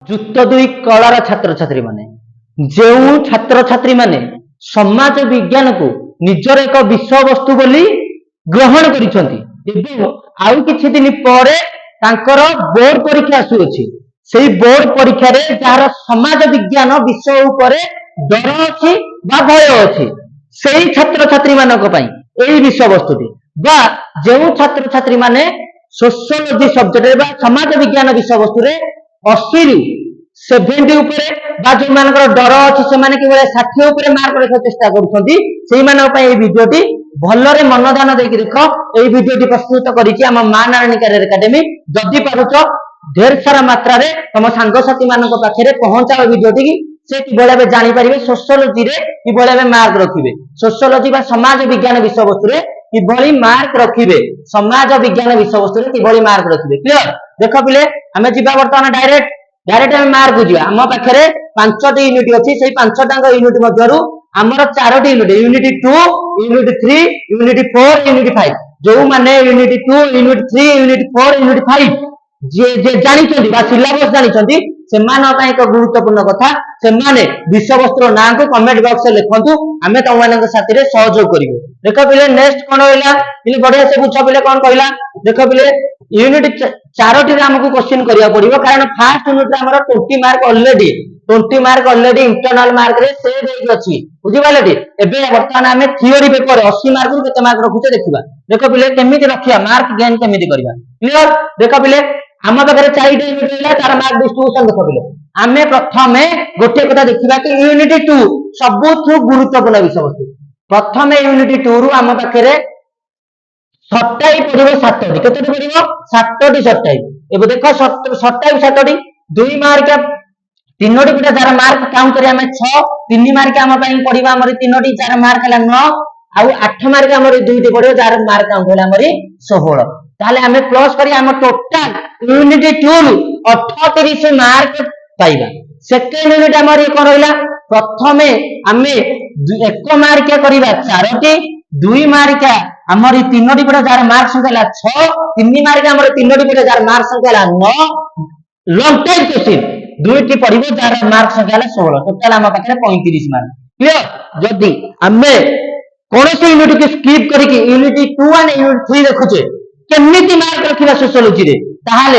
जुक्त दुई कलार छात्र छात्री माने जो छात्र छात्री माने समाज विज्ञान को निजर एक विषय वस्तु बोली ग्रहण करिसेंती आउ किछि दिन पर बोर्ड परीक्षा आसुअछि से बोर्ड परीक्षा रे जार समाज विज्ञान विषय उपरे डर अछि बा भय अछि सेही छात्र छात्री मानक पई एही विषय वस्तुटी बा जो छात्र छात्री माने सोशियोलॉजी सब्जेक्ट बा समाज विज्ञान विषय वस्तु रे 80 रु 70 उपरे बा जो मानकर डर अछि से माने कि 60 उपरे मार्क रखा चेष्टा करूछंती सेही मानक पई एही वीडियोटी भलरे मनदान देकी देखो एही वीडियोटी प्रस्तुत करिछि हम मां नारायणी कैरियर एकेडमी जदि पारुछ ढेर सारा मात्रा रे तम सांग साथी मानक पाखरे पहुंचाओ वीडियोटी की से किबळे बे जानि परिबे सोशियोलॉजी रे किबळे बे मार्क रखिबे सोशियोलॉजी बा समाज विज्ञान विषय वस्तु रे किबळी मार्क रखिबे समाज विज्ञान विषय वस्तु रे किबळी मार्क रखिबे क्लियर देखो पिले हमें जिबा वर्तमान डायरेक्ट हम मार्क जिया हम पाखरे 5टी यूनिट अछि सेही 5टांग यूनिट मध्यरु हमर 4टी unit unit 2 unit 3 unit 4 unit 5 जो माने यूनिट 2 यूनिट 3 यूनिट 4 यूनिट 5 जे जानि छथि बा सिलेबस जानि छथि से मानो का एक गुरुत्वपूर्ण कथा से माने विषय वस्तु ना को कमेंट बॉक्स में लिखंतु हमें तो मानक साथी रे सहयोग करिवो देखो पिले नेक्स्ट कोन होइला पिले बढ़िया से पूछो पिले कोन कहला देखो पिले यूनिट 4टी रे हमको क्वेश्चन करिया पड़िबो कारण फर्स्ट यूनिट रे हमर 20 मार्क ऑलरेडी इंटरनल मार्क रे सेव हेइ अछि बुझि बालेटी एबे वर्तमान हमें थ्योरी पेपर 80 मार्क रु केते मार्क रखुचे देखिबा देखो पिले केमिति रखिया मार्क गेन केमिति करबा क्लियर देखो पिले आम पाखे 4टा यूनिट रहा तार मार्क डिस्ट्रीब्यूशन देख पिले आमे प्रथमे गोटे कथा देखिबा कि यूनिट 2 सबुठु गुरुत्वपूर्ण विषय वस्तु प्रथमे यूनिट 2 रु आम पाखे सट्टाई पड़िबो 7टी केतेटी पड़िबो 7टी सट्टाई एबे देखो सट्टाई 7टी 2 मार्क 3टी पिटा जार मार्क काउंट करिया हमें 6 3 मार्क आम पई पड़िबा हमर 3टी जार मार्क हला 9 आउ 8 मार्क हमर 2टी पड़िबो जार मार्क काउंट हला हमर 16 ताले हमें प्लस करी हम टोटल यूनिट 2 38 मार्क पाइबा सेकेंड यूनिट हमर कोन रहला प्रथमे हमें 1 मार्क करिबा 4टी 2 मार्क हमर 3टी पड़ा जार मार्क संख्या 6 3 मार्क हमर 3टी पड़ा जार मार्क संख्या 9 लॉन्ग टाइम क्वेश्चन 2टी पड़िबो जार मार्क संख्या 16 टोटल हम पाखरे 35 मार्क क्लियर जदी हमें कोन से यूनिट के स्किप करी कि यूनिट 2 और यूनिट 3 देखुचे केमिति मार्क रखिबा सोशियोलॉजी रे ताहाले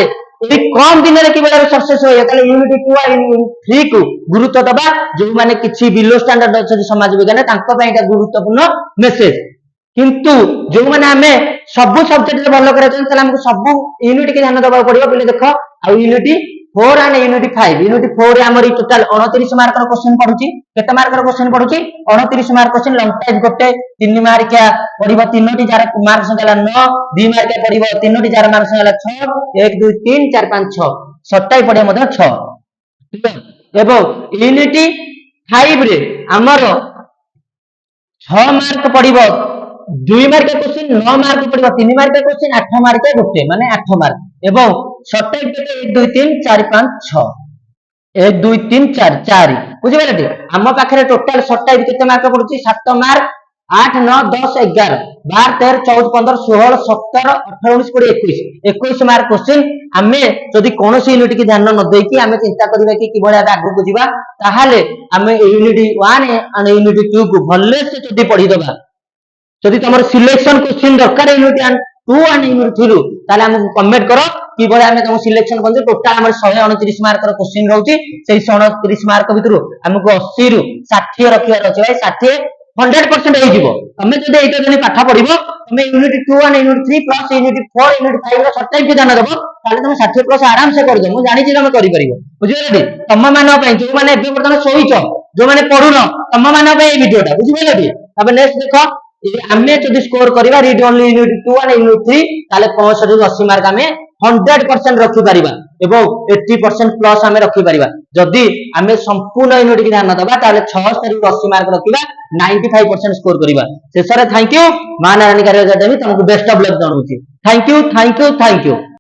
ए कम दिन रे किबेला सक्सेस होय ताले यूनिट 2 और यूनिट 3 को गुरुत्व दबा जो माने किछि बिलो स्टैंडर्ड अछि समाज विज्ञान तांको पय एटा गुरुत्वपूर्ण मेसेज किंतु जो माने हमें सब सब्जेक्ट रे भलो करे ताले हमको सब यूनिट के ध्यान दबा पड़िबो पहिले देखो आ यूनिट 4 और यूनिट 5 यूनिट 4 रे हमर टोटल 29 मार्क रो क्वेश्चन पडुची केते मार्क रो क्वेश्चन पडुची 29 मार्क क्वेश्चन लॉन्ग टाइम गोटे 3 मार्क पड़िबो 3टी जार मार्क संख्या 9 2 मार्क पड़िबो 3टी जार मार्क संख्या 6 1 2 3 4 5 6 सट्टाई पड़े मधे 6 एबो यूनिट 5 रे हमर 6 मार्क पड़िबो 2 मार्क क्वेश्चन 9 मार्क पड़िबो 3 मार्क क्वेश्चन 8 मार्क गोटे माने 8 मार्क एवं सट्टाई पेटे 1 2 3 4 5 6 1 2 3 4 4 बुझि गेलटी हम पाखरे टोटल सट्टाई केते मार्क पड़ुची 7 मार्क 8 9 10 11 12 13 14 15 16 17 18 19 20 21 मार्क क्वेश्चन हमें जदि कोनोसी यूनिट की ध्यान न देकी हमें चिंता करबा कि किबळे आगु को जीवा ताहाले हमें यूनिट 1 और यूनिट 2 को भल्ले से जदि पढी दबा जदि तमर सिलेक्शन क्वेश्चन दरकार यूनिट 2 और यूनिट 3 ताले हमको कमेंट करो कि बळे हमें तुम सिलेक्शन करजे टोटल हमर 129 मार्क रो क्वेश्चन रहउची सेही 129 मार्क भितरु हमको 80 रु 60 रखिया अछि भाई 60 100% हो जिवो हमें जदि एटा जने पाठा पढिबो हमें यूनिट 2 और यूनिट 3 प्लस यूनिट 4 यूनिट 5 रो सब टाइम के ध्यान देबो ताले तुम 60 प्लस आराम से कर दे मु जानि छी तुम करि परिबो बुझिले तम मानो पय जो माने एबे वर्तमान सोइचो जो माने पढुनो तम मानो पय ए वीडियोटा बुझिले अब नेक्स्ट देखो हमें जदि स्कोर करिबा रीड ओनली यूनिट 2 और यूनिट 3 ताले 65 रु 80 मार्क हमें 100% रखि परिबा एवं 80% प्लस हमें रखि परिबा जदि हमें संपूर्ण यूनिट की ध्यान दबा ताले 76 रु 80 मार्क रखिबा 95% स्कोर करिबा शेषरे thank you Maa Narayani Career Academy तुमको बेस्ट ऑफ लक जणाउची थैंक यू